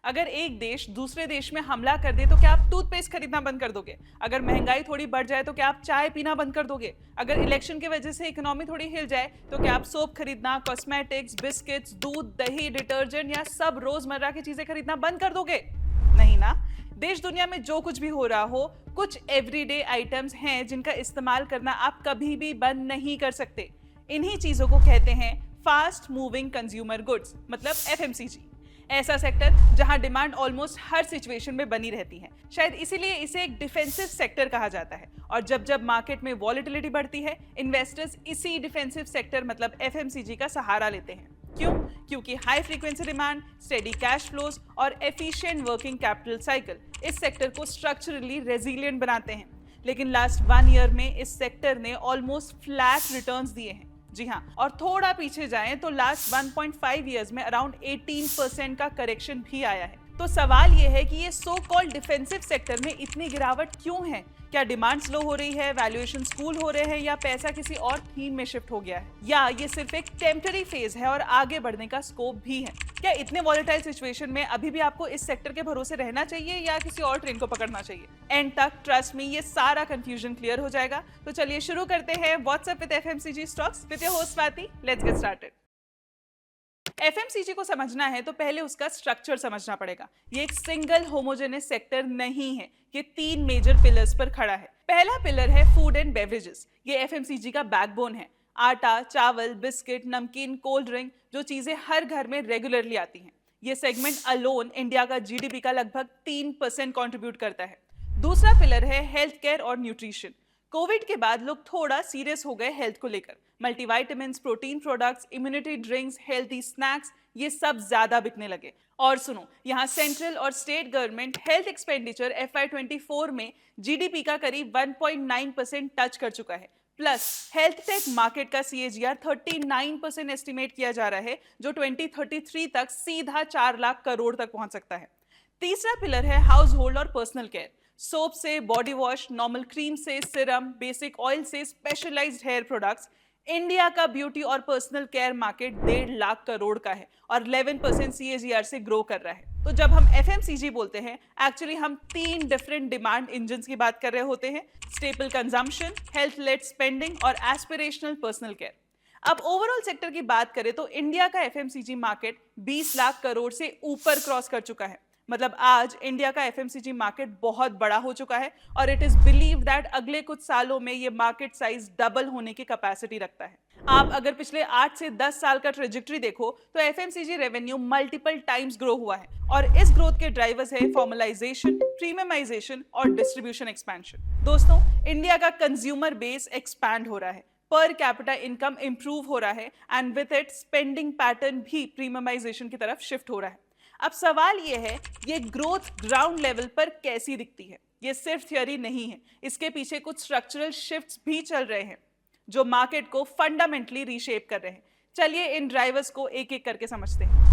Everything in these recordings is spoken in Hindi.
अगर एक देश दूसरे देश में हमला कर दे तो क्या आप टूथपेस्ट खरीदना बंद कर दोगे? अगर महंगाई थोड़ी बढ़ जाए तो क्या आप चाय पीना बंद कर दोगे? अगर इलेक्शन की वजह से इकोनॉमी थोड़ी हिल जाए तो क्या आप सोप खरीदना, कॉस्मेटिक्स, बिस्किट्स, दूध, दही, डिटर्जेंट या सब रोजमर्रा की चीजें खरीदना बंद कर दोगे? नहीं ना। देश दुनिया में जो कुछ भी हो रहा हो, कुछ एवरीडे आइटम्स हैं जिनका इस्तेमाल करना आप कभी भी बंद नहीं कर सकते। इन्हीं चीजों को कहते हैं फास्ट मूविंग कंज्यूमर गुड्स, मतलब एफएमसीजी। ऐसा सेक्टर जहां डिमांड ऑलमोस्ट हर सिचुएशन में बनी रहती है। शायद इसीलिए इसे एक डिफेंसिव सेक्टर कहा जाता है। और जब जब मार्केट में वॉलेटिलिटी बढ़ती है, इन्वेस्टर्स इसी डिफेंसिव सेक्टर मतलब एफएमसीजी का सहारा लेते हैं। क्यों? क्योंकि high frequency demand, steady cash flows और एफिशिएंट वर्किंग कैपिटल साइकिल इस सेक्टर को स्ट्रक्चरली रेजिलिएंट बनाते हैं। लेकिन लास्ट 1 ईयर में इस सेक्टर ने ऑलमोस्ट फ्लैट रिटर्न्स दिए हैं। जी हाँ, और थोड़ा पीछे जाएं तो लास्ट 1.5 इयर्स में अराउंड 18% का करेक्शन भी आया है। तो सवाल यह है कि ये सो कॉल्ड डिफेंसिव सेक्टर में इतनी गिरावट क्यों है? क्या डिमांड स्लो हो रही है, वैल्यूएशन कूल हो रहे हैं, या पैसा किसी और थीम में शिफ्ट हो गया है, या ये सिर्फ एक टेम्पररी फेज है और आगे बढ़ने का स्कोप भी है? क्या इतने वॉलेटाइल सिचुएशन में अभी भी आपको इस सेक्टर के भरोसे रहना चाहिए या किसी और ट्रेन को पकड़ना चाहिए? एंड तक ट्रस्ट में ये सारा कंफ्यूजन क्लियर हो जाएगा। तो चलिए शुरू करते हैं WhatsApp with FMCG stocks with your host Swati. Let's get started. FMCG को समझना है तो पहले उसका स्ट्रक्चर समझना पड़ेगा। ये एक सिंगल होमोजेनियस सेक्टर नहीं है, ये 3 मेजर पिलर्स पर खड़ा है। पहला पिलर है फूड एंड बेवरेजेस। ये एफएमसीजी का बैकबोन है। आटा, चावल, बिस्किट, नमकीन, कोल्ड ड्रिंक, जो चीजें हर घर में रेगुलरली आती हैं। ये सेगमेंट अलोन इंडिया का जीडीपी का लगभग 3% कंट्रीब्यूट करता है। दूसरा पिलर है हेल्थ केयर और न्यूट्रिशन। कोविड के बाद लोग थोड़ा सीरियस हो गए हेल्थ को लेकर। Multivitamins, protein products, immunity drinks, healthy snacks, ये सब ज्यादा बिकने लगे। और सुनो, यहाँ सेंट्रल और state government health expenditure FY24 में जीडीपी का करीब 1.9% टच कर चुका है। प्लस हेल्थ टेक मार्केट का CAGR 39% एस्टिमेट किया जा रहा है, जो 2033 तक सीधा 4 लाख करोड़ तक पहुंच सकता है। तीसरा पिलर है हाउस होल्ड और पर्सनल केयर। सोप से बॉडी वॉश, नॉर्मल क्रीम से सिरम, बेसिक ऑयल से स्पेशलाइज्ड हेयर प्रोडक्ट्स। इंडिया का ब्यूटी और personal care market 1.5 lakh crore का है और 11% CAGR से ग्रो कर रहा है। तो जब हम FMCG बोलते हैं, एक्चुअली हम 3 डिफरेंट डिमांड इंजन्स की बात कर रहे होते हैं: staple consumption, health led spending और एस्पिरेशनल पर्सनल केयर। अब ओवरऑल सेक्टर की बात करें तो इंडिया का FMCG मार्केट 20 लाख करोड़ से ऊपर क्रॉस कर चुका है। मतलब आज इंडिया का FMCG मार्केट बहुत बड़ा हो चुका है और इट इज बिलीव दैट अगले कुछ सालों में ये मार्केट साइज डबल होने की कैपेसिटी रखता है। आप अगर पिछले 8 से 10 साल का ट्रेजेक्टरी देखो तो FMCG revenue multiple times grow हुआ है और इस ग्रोथ के ड्राइवर्स है फॉर्मलाइजेशन, प्रीमियमाइजेशन और डिस्ट्रीब्यूशन एक्सपेंशन। दोस्तों, इंडिया का कंज्यूमर बेस एक्सपैंड हो रहा है, पर कैपिटा इनकम इंप्रूव हो रहा है and with it spending pattern भी प्रीमियमाइजेशन की तरफ शिफ्ट हो रहा है। अब सवाल यह है, ये ग्रोथ ग्राउंड लेवल पर कैसी दिखती है? ये सिर्फ थियरी नहीं है, इसके पीछे कुछ स्ट्रक्चरल शिफ्ट्स भी चल रहे हैं जो मार्केट को फंडामेंटली रीशेप कर रहे हैं। चलिए इन ड्राइवर्स को एक एक करके समझते हैं।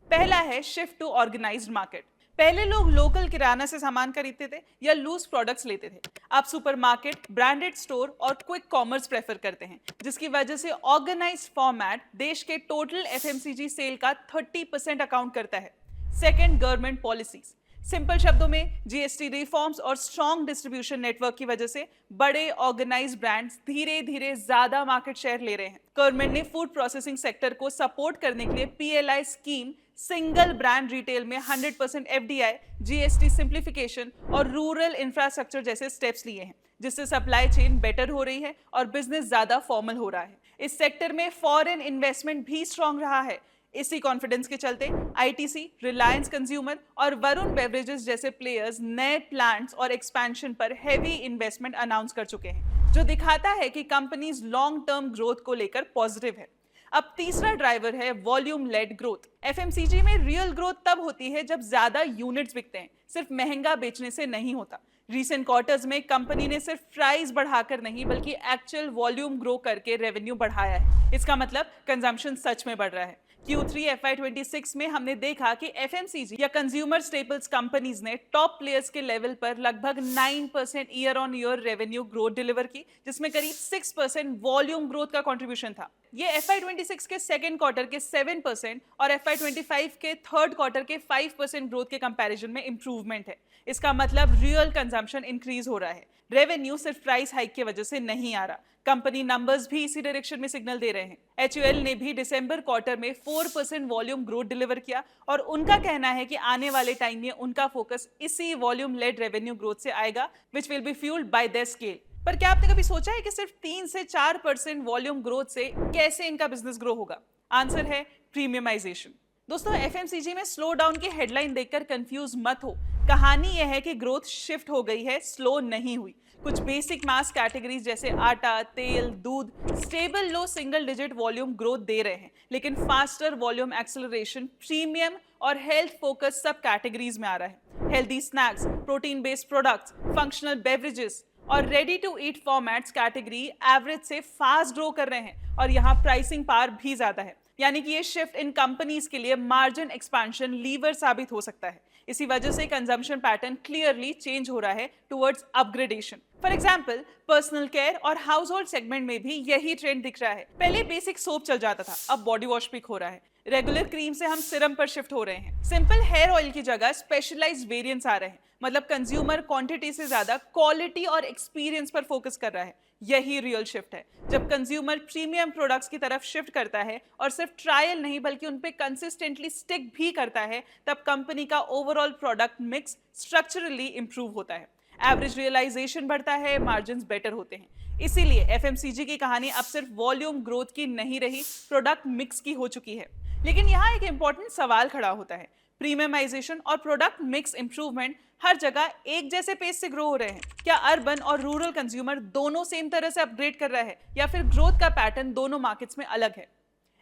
पहला है शिफ्ट टू ऑर्गेनाइज्ड मार्केट। पहले लोग लोकल किराना से सामान खरीदते थे या लूज प्रोडक्ट्स लेते थे। अब सुपरमार्केट, ब्रांडेड स्टोर और क्विक कॉमर्स प्रेफर करते हैं, जिसकी वजह से ऑर्गेनाइज्ड फॉर्मेट देश के टोटल FMCG सेल का 30% अकाउंट करता है। Second, government policies. सिंपल शब्दों में GST रिफॉर्म्स और स्ट्रॉन्ग डिस्ट्रीब्यूशन नेटवर्क की वजह से बड़े ऑर्गेनाइज्ड ब्रांड्स धीरे धीरे ज्यादा मार्केट शेयर ले रहे हैं। गवर्नमेंट ने फूड प्रोसेसिंग सेक्टर को सपोर्ट करने के लिए PLI scheme, single brand retail में 100% FDI, GST सिंप्लीफिकेशन और रूरल इंफ्रास्ट्रक्चर जैसे स्टेप्स लिए हैं, जिससे सप्लाई चेन बेटर हो रही है और बिजनेस ज्यादा फॉर्मल हो रहा है। इस सेक्टर में फॉरेन इन्वेस्टमेंट भी स्ट्रांग रहा है। इसी कॉन्फिडेंस के चलते ITC, रिलायंस कंज्यूमर और वरुण बेवरेजेस जैसे प्लेयर्स नए प्लांट्स और एक्सपेंशन पर हेवी इन्वेस्टमेंट अनाउंस कर चुके हैं, जो दिखाता है कि कंपनीज लॉन्ग टर्म ग्रोथ को लेकर पॉजिटिव है। अब तीसरा ड्राइवर है वॉल्यूम लेड ग्रोथ। FMCG में रियल ग्रोथ तब होती है जब ज्यादा यूनिट्स बिकते हैं, सिर्फ महंगा बेचने से नहीं होता। रीसेंट क्वार्टर्स में कंपनी ने सिर्फ प्राइस बढ़ाकर नहीं बल्कि एक्चुअल वॉल्यूम ग्रो करके रेवेन्यू बढ़ाया है। इसका मतलब कंजम्पशन सच में बढ़ रहा है। Q3 FY26 में हमने देखा कि FMCG या कंज्यूमर स्टेपल्स कंपनीज ने टॉप प्लेयर्स के लेवल पर लगभग 9% year on year revenue growth deliver की, जिसमें करीब 6% वॉल्यूम ग्रोथ का कंट्रीब्यूशन था। ये FY26 के सेकेंड क्वार्टर के 7% और FY25 के थर्ड क्वार्टर के 5% ग्रोथ के कंपैरिजन में इंप्रूवमेंट है। इसका मतलब रियल कंजम्पशन इंक्रीज हो रहा है। रेवेन्यू सिर्फ प्राइस हाइक की वजह से नहीं आ रहा, कंपनी नंबर्स भी इसी डायरेक्शन में सिग्नल दे रहे हैं। HUL ने भी दिसंबर क्वार्टर में 4% वॉल्यूम ग्रोथ डिलीवर किया और उनका कहना है कि आने वाले टाइम में उनका फोकस इसी वॉल्यूम लेड रेवेन्यू ग्रोथ से आएगा, which will be fuelled bye there scale. पर क्या आपने कभी सोचा है कि सिर्फ 3 से 4% वॉल्यूम ग्रोथ से कैसे इनका बिजनेस ग्रो होगा? आंसर है प्रीमियमाइजेशन। दोस्तों, FMCG में स्लो डाउन की हेडलाइन देखकर कंफ्यूज मत हो। कहानी यह है कि ग्रोथ शिफ्ट हो गई है, स्लो नहीं हुई। कुछ बेसिक मास कैटेगरीज जैसे आटा, तेल, दूध stable low single digit volume growth दे रहे हैं, लेकिन फास्टर वॉल्यूम एक्सेलरेशन प्रीमियम और हेल्थ फोकस सब कैटेगरीज में आ रहा है। Healthy snacks, protein based products, functional beverages और ready to eat formats category average से फास्ट ग्रो कर रहे हैं और यहाँ प्राइसिंग पावर भी ज्यादा है। यानी कि ये शिफ्ट इन कंपनीज के लिए मार्जिन एक्सपेंशन लीवर साबित हो सकता है। इसी वजह से कंजम्पशन पैटर्न क्लियरली चेंज हो रहा है towards upgradation. For example, personal care और हाउस होल्ड सेगमेंट में भी यही ट्रेंड दिख रहा है। पहले बेसिक सोप चल जाता था, अब बॉडी वॉश पिक हो रहा है। रेगुलर क्रीम से हम सिरम पर शिफ्ट हो रहे हैं। सिंपल हेयर ऑयल की जगह स्पेशलाइज्ड वेरिएंट्स आ रहे हैं। मतलब कंज्यूमर क्वांटिटी से ज्यादा क्वालिटी और एक्सपीरियंस पर फोकस कर रहा है। यही रियल शिफ्ट है। जब कंज्यूमर प्रीमियम प्रोडक्ट्स की तरफ शिफ्ट करता है और सिर्फ ट्रायल नहीं बल्कि उन पे कंसिस्टेंटली स्टिक भी करता है, तब कंपनी का overall product mix structurally improve होता है। एवरेज रियलाइजेशन बढ़ता है, मार्जिन्स बेटर होते हैं। इसीलिए FMCG की कहानी अब सिर्फ वॉल्यूम ग्रोथ की नहीं रही, प्रोडक्ट मिक्स की हो चुकी है। लेकिन यहाँ एक इंपॉर्टेंट सवाल खड़ा होता है, प्रीमियमाइजेशन और प्रोडक्ट मिक्स इंप्रूवमेंट हर जगह एक जैसे पेस से ग्रो हो रहे हैं? क्या अर्बन और रूरल कंज्यूमर दोनों सेम तरह से अपग्रेड कर रहा है या फिर ग्रोथ का पैटर्न दोनों मार्केट्स में अलग है?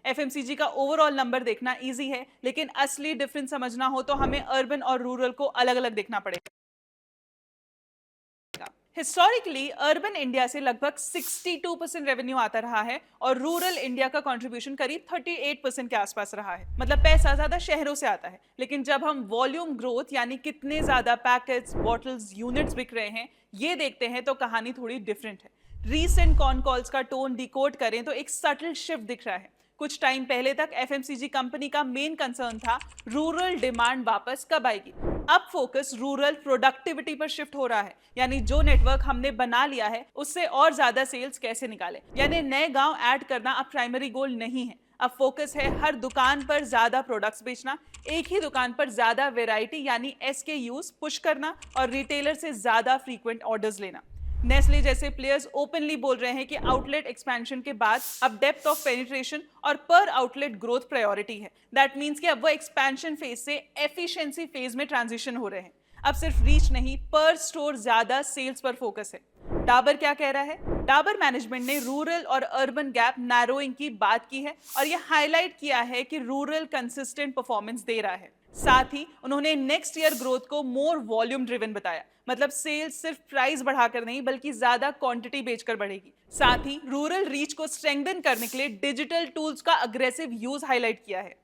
FMCG का ओवरऑल नंबर देखना इजी है, लेकिन असली डिफरेंस समझना हो तो हमें अर्बन और रूरल को अलग अलग देखना पड़ेगा। हिस्टोरिकली अर्बन इंडिया से लगभग 62% रेवेन्यू आता रहा है और रूरल इंडिया का कंट्रीब्यूशन करीब 38% के आसपास रहा है। मतलब पैसा ज्यादा शहरों से आता है। लेकिन जब हम वॉल्यूम ग्रोथ यानी कितने ज्यादा पैकेट्स, बॉटल्स, यूनिट्स बिक रहे हैं, ये देखते हैं तो कहानी थोड़ी डिफरेंट है। रीसेंट कॉन कॉल्स का टोन डिकोड करें तो एक सटल शिफ्ट दिख रहा है। कुछ टाइम पहले तक FMCG कंपनी का मेन कंसर्न था रूरल डिमांड वापस कब आएगी। अब फोकस रूरल प्रोडक्टिविटी पर शिफ्ट हो रहा है, यानी जो नेटवर्क हमने बना लिया है उससे और ज्यादा सेल्स कैसे निकाले। यानी नए गांव ऐड करना अब प्राइमरी गोल नहीं है। अब फोकस है हर दुकान पर ज्यादा प्रोडक्ट्स बेचना, एक ही दुकान पर ज्यादा वेराइटी यानी SKUs पुश करना और रिटेलर से ज्यादा फ्रीक्वेंट ऑर्डर्स लेना। नेस्ले जैसे प्लेयर्स ओपनली बोल रहे हैं कि आउटलेट एक्सपेंशन के बाद अब डेप्थ ऑफ पेनिट्रेशन और पर आउटलेट ग्रोथ प्रायोरिटी है। दैट मींस कि अब वो एक्सपेंशन फेज से एफिशिएंसी फेज में ट्रांजिशन हो रहे हैं। अब सिर्फ रीच नहीं, पर स्टोर ज्यादा सेल्स पर फोकस है। डाबर क्या कह रहा है? डाबर मैनेजमेंट ने रूरल और अर्बन गैप नैरोइंग की बात की है और ये हाईलाइट किया है कि रूरल कंसिस्टेंट परफॉर्मेंस दे रहा है। साथ ही उन्होंने नेक्स्ट ईयर ग्रोथ को मोर वॉल्यूम ड्रिवन बताया। मतलब सेल्स सिर्फ प्राइस बढ़ाकर नहीं बल्कि ज्यादा क्वांटिटी बेचकर बढ़ेगी। साथ ही रूरल रीच को स्ट्रेंथन करने के लिए डिजिटल टूल्स का अग्रेसिव यूज हाईलाइट किया है।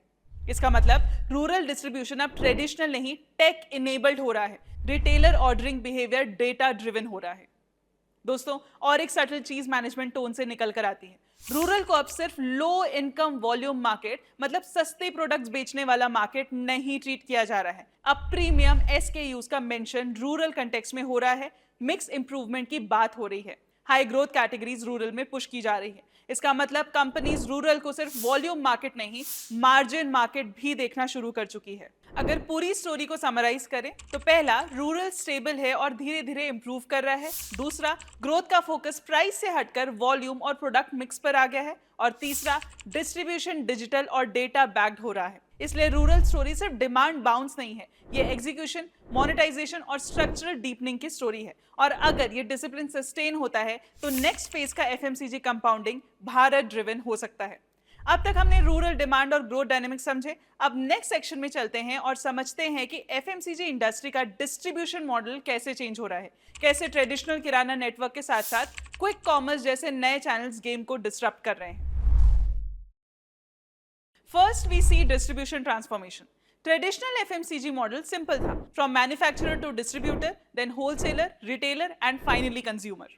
इसका मतलब रूरल डिस्ट्रीब्यूशन अब ट्रेडिशनल नहीं, टेक इनेबल्ड हो रहा है। Retailer ordering behaviour data driven हो रहा है। दोस्तों, और एक सटल चीज मैनेजमेंट टोन से निकल कर आती है। रूरल को अब सिर्फ लो इनकम वॉल्यूम मार्केट, मतलब सस्ते प्रोडक्ट्स बेचने वाला मार्केट नहीं ट्रीट किया जा रहा है। अब प्रीमियम SKUs का मेंशन रूरल कंटेक्स्ट में हो रहा है। मिक्स इंप्रूवमेंट की बात हो रही है। हाई ग्रोथ कैटेगरीज रूरल में पुश की जा रही है। इसका मतलब कंपनीज रूरल को सिर्फ वॉल्यूम मार्केट नहीं, मार्जिन मार्केट भी देखना शुरू कर चुकी है। अगर पूरी स्टोरी को समराइज करें तो पहला, रूरल स्टेबल है और धीरे धीरे इंप्रूव कर रहा है। दूसरा, ग्रोथ का फोकस प्राइस से हटकर वॉल्यूम और प्रोडक्ट मिक्स पर आ गया है। और तीसरा, डिस्ट्रीब्यूशन डिजिटल और डेटा बैक्ड हो रहा है। इसलिए रूरल स्टोरी सिर्फ डिमांड बाउंस नहीं है, ये एग्जीक्यूशन, मोनेटाइजेशन और स्ट्रक्चरल डीपनिंग की स्टोरी है। और अगर ये डिसिप्लिन सस्टेन होता है तो नेक्स्ट फेज का FMCG कंपाउंडिंग भारत ड्रिवन हो सकता है। अब तक हमने रूरल डिमांड और ग्रोथ डायनेमिक्स समझे। अब नेक्स्ट सेक्शन में चलते हैं और समझते हैं कि FMCG इंडस्ट्री का डिस्ट्रीब्यूशन मॉडल कैसे चेंज हो रहा है, कैसे ट्रेडिशनल किराना नेटवर्क के साथ साथ क्विक कॉमर्स जैसे नए चैनल्स गेम को डिसरप्ट कर रहे हैं। First we see distribution transformation. Traditional FMCG model simple था, from manufacturer to distributor, then wholesaler, retailer and finally consumer.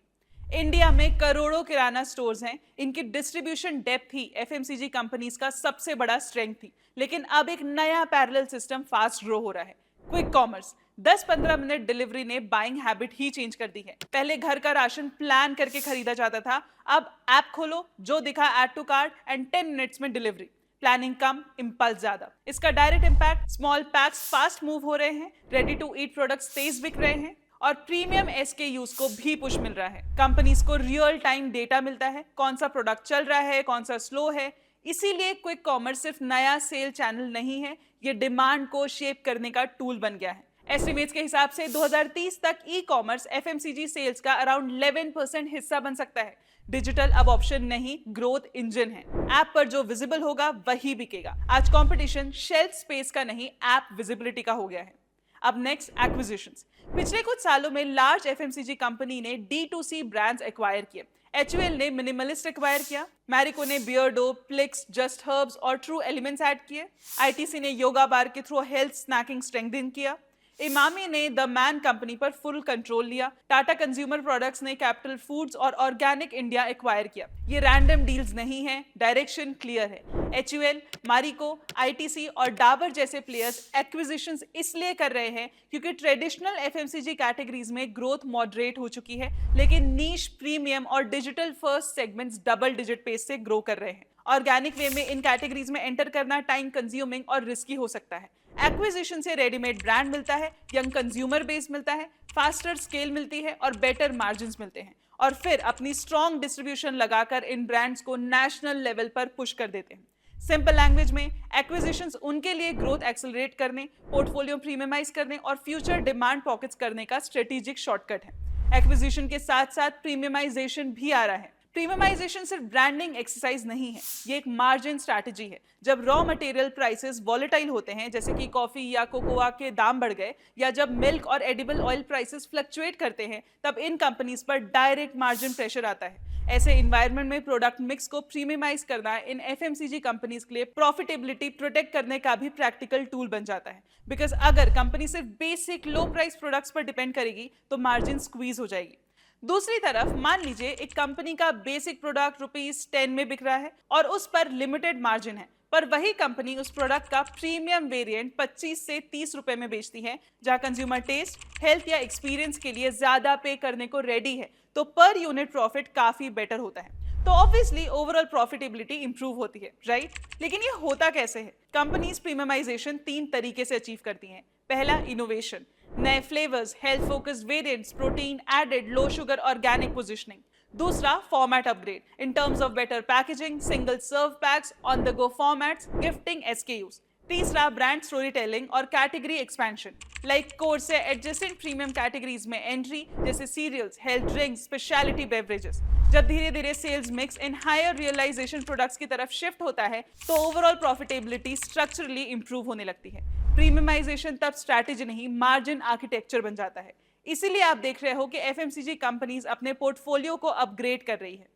India में करोड़ों किराना स्टोर्स हैं। इनकी डिस्ट्रीब्यूशन डेप्थ ही एफएमसीजी कंपनीज का सबसे बड़ा स्ट्रेंथ थी। लेकिन अब एक नया पैरेलल सिस्टम फास्ट ग्रो हो रहा है, क्विक कॉमर्स। 10-15 मिनट डिलीवरी ने बाइंग हैबिट ही चेंज कर दी है। पहले घर का राशन प्लान करके खरीदा जाता था, अब ऐप खोलो, जो दिखा add to cart and 10 minutes में डिलीवरी। प्लानिंग कम, इंपल्स ज्यादा। इसका direct impact, small packs fast move हो रहे हैं, रेडी टू ईट प्रोडक्ट्स तेज बिक रहे हैं और प्रीमियम SKUs को भी पुश मिल रहा है। कंपनीज को रियल टाइम डेटा मिलता है, कौन सा प्रोडक्ट चल रहा है, कौन सा स्लो है। इसीलिए क्विक कॉमर्स सिर्फ नया सेल चैनल नहीं है, ये डिमांड को शेप करने का टूल बन गया है। एस्टिमेट्स के हिसाब से 2030 तक ई कॉमर्स FMCG सेल्स का अराउंड 11% हिस्सा बन सकता है। डिजिटल अब ऑप्शन नहीं, ग्रोथ इंजन है। ऐप पर जो विजिबल होगा वही बिकेगा। आज कंपटीशन शेल्फ स्पेस का नहीं, ऐप विजिबिलिटी का हो गया है। अब नेक्स्ट, एक्विजिशंस। पिछले कुछ सालों में लार्ज FMCG कंपनी ने D2C ब्रांड्स एक्वायर किए। HUL ने मिनिमलिस्ट एक्वायर किया, मैरिको ने बियर्डो, प्लिक्स, जस्ट हर्ब्स और ट्रू एलिमेंट्स ऐड किए, ITC ने योगा बार के थ्रू हेल्थ स्नैकिंग स्ट्रेंथन किया, इमामी ने द मैन कंपनी पर फुल कंट्रोल लिया, टाटा कंज्यूमर प्रोडक्ट्स ने कैपिटल फूड्स और ऑर्गेनिक इंडिया एक्वायर किया। ये रैंडम डील्स नहीं है, डायरेक्शन क्लियर है। HUL, मारिको, ITC और डाबर जैसे प्लेयर्स एक्विजिशंस इसलिए कर रहे हैं क्योंकि ट्रेडिशनल FMCG कैटेगरीज में ग्रोथ मॉडरेट हो चुकी है, लेकिन नीश, प्रीमियम और digital first segments double digit pace से ग्रो कर रहे हैं। ऑर्गेनिक वे में इन कैटेगरीज में एंटर करना टाइम कंज्यूमिंग और रिस्की हो सकता है। एक्विजिशन से रेडीमेड ब्रांड मिलता है, यंग कंज्यूमर बेस मिलता है, फास्टर स्केल मिलती है और बेटर मार्जिन्स मिलते हैं, और फिर अपनी स्ट्रॉन्ग डिस्ट्रीब्यूशन लगाकर इन ब्रांड्स को नेशनल लेवल पर पुश कर देते हैं। सिंपल लैंग्वेज में, एक्विजिशंस उनके लिए ग्रोथ एक्सेलरेट करने, पोर्टफोलियो प्रीमियमाइज करने और फ्यूचर डिमांड पॉकेट्स करने का स्ट्रेटेजिक शॉर्टकट है। एक्विजिशन के साथ साथ प्रीमियमाइजेशन भी आ रहा है। प्रीमियमाइजेशन सिर्फ ब्रांडिंग एक्सरसाइज नहीं है, ये एक मार्जिन स्ट्रैटेजी है। जब रॉ मटेरियल प्राइसेस वॉलेटाइल होते हैं, जैसे कि कॉफी या कोकोआ के दाम बढ़ गए, या जब मिल्क और एडिबल ऑयल प्राइसेस फ्लक्चुएट करते हैं, तब इन कंपनीज पर डायरेक्ट मार्जिन प्रेशर आता है। ऐसे इन्वायरमेंट में प्रोडक्ट मिक्स को प्रीमियमाइज करना इन FMCG कंपनीज के लिए प्रॉफिटेबिलिटी प्रोटेक्ट करने का भी प्रैक्टिकल टूल बन जाता है। बिकॉज अगर कंपनी सिर्फ बेसिक लो प्राइस प्रोडक्ट्स पर डिपेंड करेगी तो मार्जिन स्क्वीज हो जाएगी। दूसरी तरफ मान लीजिए एक कंपनी का बेसिक प्रोडक्ट ₹10 में बिक रहा है और उस पर लिमिटेड मार्जिन है, पर वही कंपनी उस प्रोडक्ट का प्रीमियम वेरिएंट 25 से 30 रुपए में बेचती है, जहां कंज्यूमर टेस्ट, हेल्थ या एक्सपीरियंस के लिए ज्यादा पे करने को रेडी है, तो पर यूनिट प्रॉफिट काफी बेटर होता है। तो ऑब्वियसली ओवरऑल प्रॉफिटेबिलिटी इंप्रूव होती है, राइट? लेकिन ये होता कैसे है? कंपनीज प्रीमियमाइजेशन 3 तरीके से अचीव करती हैं। पहला, इनोवेशन, नए flavours, health focused variants, protein added, low sugar organic positioning. दूसरा, format upgrade in terms of better packaging, single serve packs, on the go formats, gifting SKUs। तीसरा, ब्रांड स्टोरी टेलिंग और कैटेगरी एक्सपेंशन, लाइक कोर से एडजेसेंट प्रीमियम कैटेगरीज में एंट्री, जैसे cereals, health drinks, speciality beverages. जब धीरे धीरे sales mix in higher realisation products की तरफ शिफ्ट होता है, तो ओवरऑल प्रॉफिटेबिलिटी स्ट्रक्चरली इंप्रूव होने लगती है। प्रीमियमाइजेशन तब स्ट्रैटेजी नहीं, मार्जिन आर्किटेक्चर बन जाता है। इसीलिए आप देख रहे हो कि FMCG कंपनीज अपने पोर्टफोलियो को अपग्रेड कर रही है।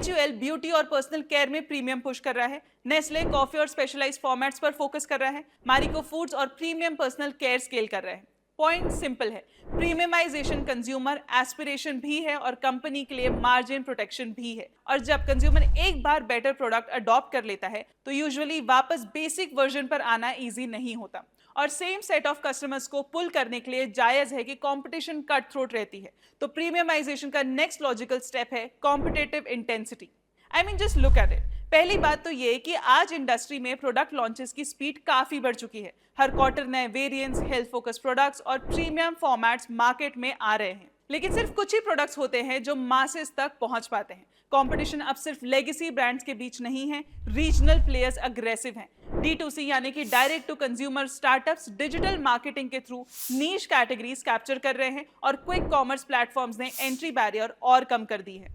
HUL ब्यूटी और पर्सनल केयर में प्रीमियम पुश कर रहा है, नेस्ले कॉफी और स्पेशलाइज्ड फॉर्मेट्स पर फोकस कर रहा है, मारिको फूड्स और प्रीमियम पर्सनल केयर स्केल कर रहा है। पॉइंट सिंपल है, प्रीमियमाइजेशन कंज्यूमर एस्पिरेशन भी है और कंपनी के लिए मार्जिन प्रोटेक्शन भी है। और जब कंज्यूमर एक बार बेटर प्रोडक्ट अडॉप्ट कर लेता है, तो यूजुअली वापस बेसिक वर्जन पर आना इजी नहीं होता। और सेम सेट ऑफ कस्टमर्स को पुल करने के लिए जायज है कि कंपटीशन कट थ्रोट रहती है। तो प्रीमियमाइजेशन का नेक्स्ट लॉजिकल स्टेप है competitive intensity. I mean just look at it. पहली बात तो ये कि आज इंडस्ट्री में प्रोडक्ट लॉन्चेस की स्पीड काफी बढ़ चुकी है। हर क्वार्टर नए वेरिएंट्स, हेल्थ फोकस प्रोडक्ट्स और प्रीमियम फॉर्मेट्स मार्केट में आ रहे हैं। लेकिन सिर्फ कुछ ही प्रोडक्ट्स होते हैं जो मासेस तक पहुंच पाते हैं। कंपटीशन अब सिर्फ लेगेसी ब्रांड्स के बीच नहीं है, रीजनल प्लेयर्स अग्रेसिव हैं। D2C यानी कि direct to consumer startups digital marketing के थ्रू नीश कैटेगरीज कैप्चर कर रहे हैं और क्विक कॉमर्स प्लेटफॉर्म्स ने एंट्री बैरियर और कम कर दी है।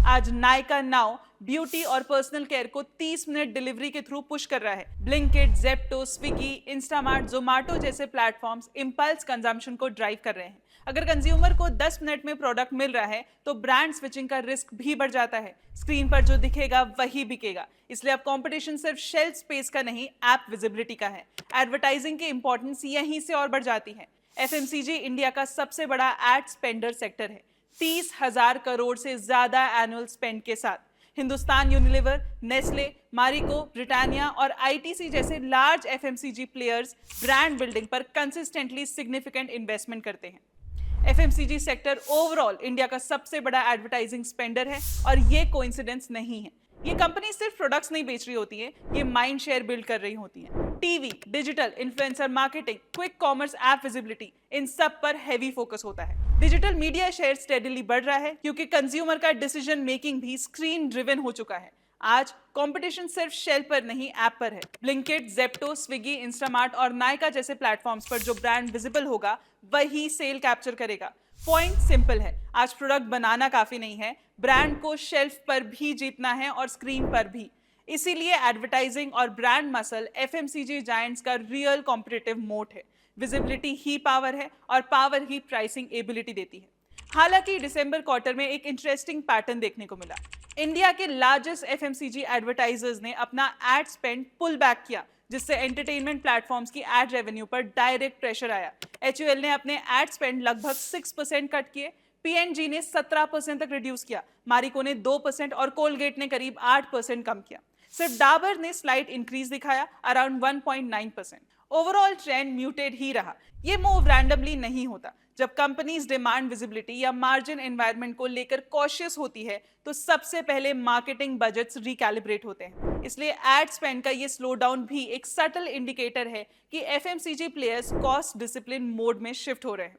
आज नायका नाउ ब्यूटी और पर्सनल केयर को 30 मिनट डिलीवरी के थ्रू पुश कर रहा है। ब्लिंकिट, जेप्टो, स्विगी, इंस्टामार्ट, जोमेटो जैसे प्लेटफॉर्म्स इंपल्स कंजम्पशन को ड्राइव कर रहे हैं। अगर कंज्यूमर को 10 मिनट में प्रोडक्ट मिल रहा है, तो ब्रांड स्विचिंग का रिस्क भी बढ़ जाता है। स्क्रीन पर जो दिखेगा वही बिकेगा। इसलिए अब कंपटीशन सिर्फ शेल्फ स्पेस का नहीं, ऐप विजिबिलिटी का है। एडवर्टाइजिंग की इंपॉर्टेंस यहीं से और बढ़ जाती है। FMCG इंडिया का सबसे बड़ा एड स्पेंडर सेक्टर है। 30,000 करोड़ से ज्यादा एनुअल स्पेंड के साथ। Hindustan Unilever, Nestle, Marico, Britannia और आईटीसी जैसे large FMCG players brand building पर कंसिस्टेंटली सिग्निफिकेंट इन्वेस्टमेंट करते हैं। एफएमसीजी सेक्टर ओवरऑल इंडिया का सबसे बड़ा एडवर्टाइजिंग स्पेंडर है और ये कोइंसिडेंस नहीं है। ये कंपनी सिर्फ प्रोडक्ट्स नहीं बेच रही होती है, ये माइंड शेयर बिल्ड कर रही होती है। TV, digital, influencer marketing, quick commerce app visibility, इन सब पर हैवी फोकस होता है। डिजिटल मीडिया शेयर स्टेडीली बढ़ रहा है क्योंकि कंज्यूमर का डिसीजन मेकिंग भी स्क्रीन ड्रिवन हो चुका है। आज कंपटीशन सिर्फ शेल्फ पर नहीं, ऐप पर है। ब्लिंकिट, जेप्टो, स्विगी, इंस्टामार्ट और नायका जैसे प्लेटफॉर्म्स पर जो ब्रांड विजिबल होगा वही सेल कैप्चर करेगा। पॉइंट सिंपल है, आज प्रोडक्ट बनाना काफी नहीं है, ब्रांड को शेल्फ पर भी जीतना है और स्क्रीन पर भी। इसीलिए एडवर्टाइजिंग और ब्रांड मसल एफएमसीजी जायंट्स का रियल कॉम्पिटिटिव मोट है। विजिबिलिटी ही पावर है और पावर ही प्राइसिंग एबिलिटी देती है। हालांकि दिसंबर क्वार्टर में एक इंटरेस्टिंग पैटर्न देखने को मिला। इंडिया के लार्जेस्ट एफएमसीजी एडवर्टाइजर्स ने अपना एड स्पेंड पुल बैक किया, जिससे एंटरटेनमेंट प्लेटफॉर्म्स की एड रेवेन्यू पर डायरेक्ट प्रेशर आया। एचयूएल ने अपने एड स्पेंड लगभग 6% कट किए, पीएनजी ने 17% तक रिड्यूस किया, मारिको ने 2% और कोलगेट ने करीब 8% कम किया। सिर्फ डाबर ने स्लाइट इंक्रीज दिखाया, अराउंड 1.9%। ओवरऑल ट्रेंड म्यूटेड ही रहा। ये मूव रैंडमली नहीं होता। जब कंपनीज डिमांड विजिबिलिटी या मार्जिन एनवायरनमेंट को लेकर कॉशियस होती है तो सबसे पहले मार्केटिंग बजट्स रिकैलिब्रेट होते हैं। इसलिए एड स्पेंड का ये स्लो डाउन भी एक सटल इंडिकेटर है कि FMCG players cost discipline mode में शिफ्ट हो रहे हैं।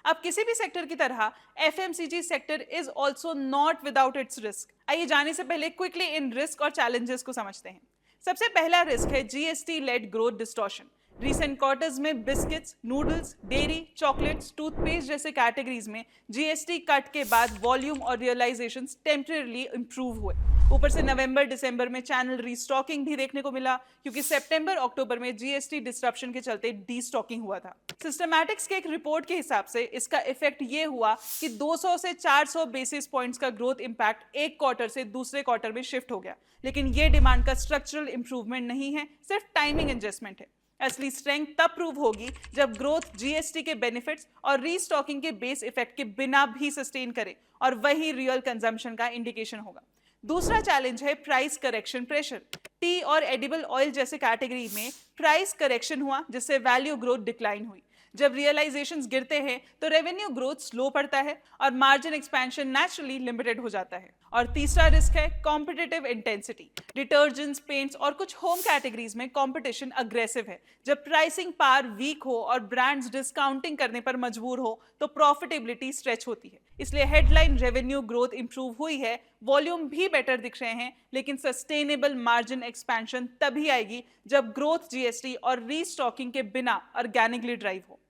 अब किसी भी सेक्टर की तरह FMCG sector is also not without its risk. आइए जाने से पहले क्विकली इन रिस्क और चैलेंजेस को समझते हैं। सबसे पहला रिस्क है GST led growth distortion. Recent quarters में biscuits, noodles, dairy, chocolates, toothpaste जैसे कैटेगरीज में जीएसटी कट के बाद वॉल्यूम और रियलाइजेशंस टेम्परेरीली इंप्रूव हुए। ऊपर से नवंबर दिसंबर में चैनल रीस्टॉकिंग भी देखने को मिला क्योंकि सितंबर अक्टूबर में जीएसटी डिस्ट्रप्शन के चलते डीस्टॉकिंग हुआ था। सिस्टमैटिक्स के एक रिपोर्ट के हिसाब से इसका इफेक्ट ये हुआ कि 200 से 400 बेसिस पॉइंट्स का ग्रोथ इंपैक्ट एक क्वार्टर से दूसरे क्वार्टर में शिफ्ट हो गया। लेकिन ये डिमांड का स्ट्रक्चरल इंप्रूवमेंट नहीं है, सिर्फ टाइमिंग एडजस्टमेंट है। असली स्ट्रेंथ तब प्रूव होगी जब ग्रोथ जीएसटी के बेनिफिट्स और रीस्टॉकिंग के बेस इफेक्ट के बिना भी सस्टेन करे, और वही रियल कंजम्पशन का इंडिकेशन होगा। दूसरा चैलेंज है प्राइस करेक्शन प्रेशर। टी और एडिबल ऑयल जैसे कैटेगरी में प्राइस करेक्शन हुआ जिससे वैल्यू ग्रोथ डिक्लाइन हुई। जब रियलाइजेशंस गिरते हैं तो रेवेन्यू ग्रोथ स्लो पड़ता है और मार्जिन एक्सपेंशन नेचुरली लिमिटेड हो जाता है। और तीसरा रिस्क है कॉम्पिटिटिव इंटेंसिटी। डिटर्जेंट्स, पेंट्स और कुछ होम कैटेगरीज में कंपटीशन अग्रेसिव है। जब प्राइसिंग पावर वीक हो और ब्रांड्स डिस्काउंटिंग करने पर मजबूर हो तो प्रॉफिटेबिलिटी स्ट्रेच होती है। इसलिए हेडलाइन रेवेन्यू ग्रोथ इंप्रूव हुई है, वॉल्यूम भी बेटर दिख रहे हैं, लेकिन सस्टेनेबल मार्जिन एक्सपेंशन तभी आएगी जब ग्रोथ जीएसटी और रीस्टॉकिंग के बिना ऑर्गेनिकली ड्राइव हो।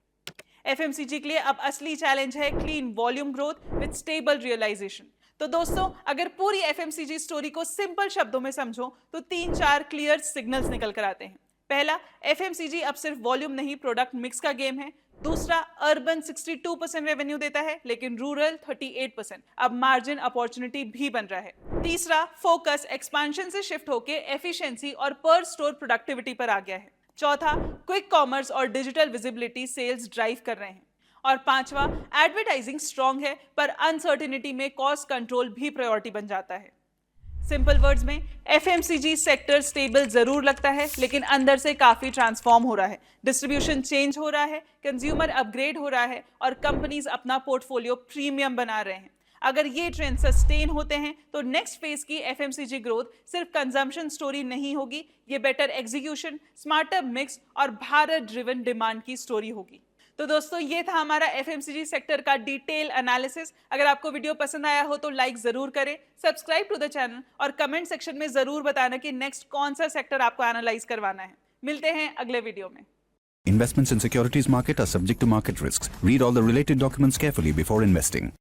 एफएमसीजी के लिए अब असली चैलेंज है clean volume growth with stable realisation. तो दोस्तों, अगर पूरी एफएमसीजी स्टोरी को सिंपल शब्दों में समझो तो 3-4 क्लियर सिग्नल्स निकल कर आते हैं। पहला, एफएमसीजी अब सिर्फ वॉल्यूम नहीं, प्रोडक्ट मिक्स का गेम है। दूसरा, अर्बन 62% रेवेन्यू देता है लेकिन रूरल 38%, अब मार्जिन अपॉर्चुनिटी भी बन रहा है। तीसरा, फोकस एक्सपेंशन से शिफ्ट होकर एफिशिएंसी और पर स्टोर प्रोडक्टिविटी पर आ गया है। चौथा, क्विक कॉमर्स और डिजिटल विजिबिलिटी सेल्स ड्राइव कर रहे हैं। और पांचवा, एडवर्टाइजिंग स्ट्रांग है पर अनसर्टेनिटी में कॉस्ट कंट्रोल भी प्रायोरिटी बन जाता है। सिंपल वर्ड्स में, एफएमसीजी सेक्टर स्टेबल जरूर लगता है लेकिन अंदर से काफी ट्रांसफॉर्म हो रहा है। डिस्ट्रीब्यूशन चेंज हो रहा है, कंज्यूमर अपग्रेड हो रहा है और कंपनीज अपना पोर्टफोलियो प्रीमियम बना रहे हैं। अगर ये ट्रेंड सस्टेन होते हैं तो नेक्स्ट फेज की एफएमसीजी ग्रोथ सिर्फ कंजम्पशन स्टोरी नहीं होगी, ये बेटर एग्जीक्यूशन, स्मार्टर मिक्स और भारत ड्रिवन डिमांड की स्टोरी होगी। तो दोस्तों, ये था हमारा एफएमसीजी सेक्टर का डिटेल एनालिसिस। अगर आपको वीडियो पसंद आया हो तो लाइक जरूर करें, सब्सक्राइब टू द चैनल और कमेंट सेक्शन में जरूर बताना कि नेक्स्ट कौन सा सेक्टर आपको एनालाइज करवाना है। मिलते हैं अगले वीडियो में। Investments in securities market are subject to market risks. Read all the related documents carefully before investing.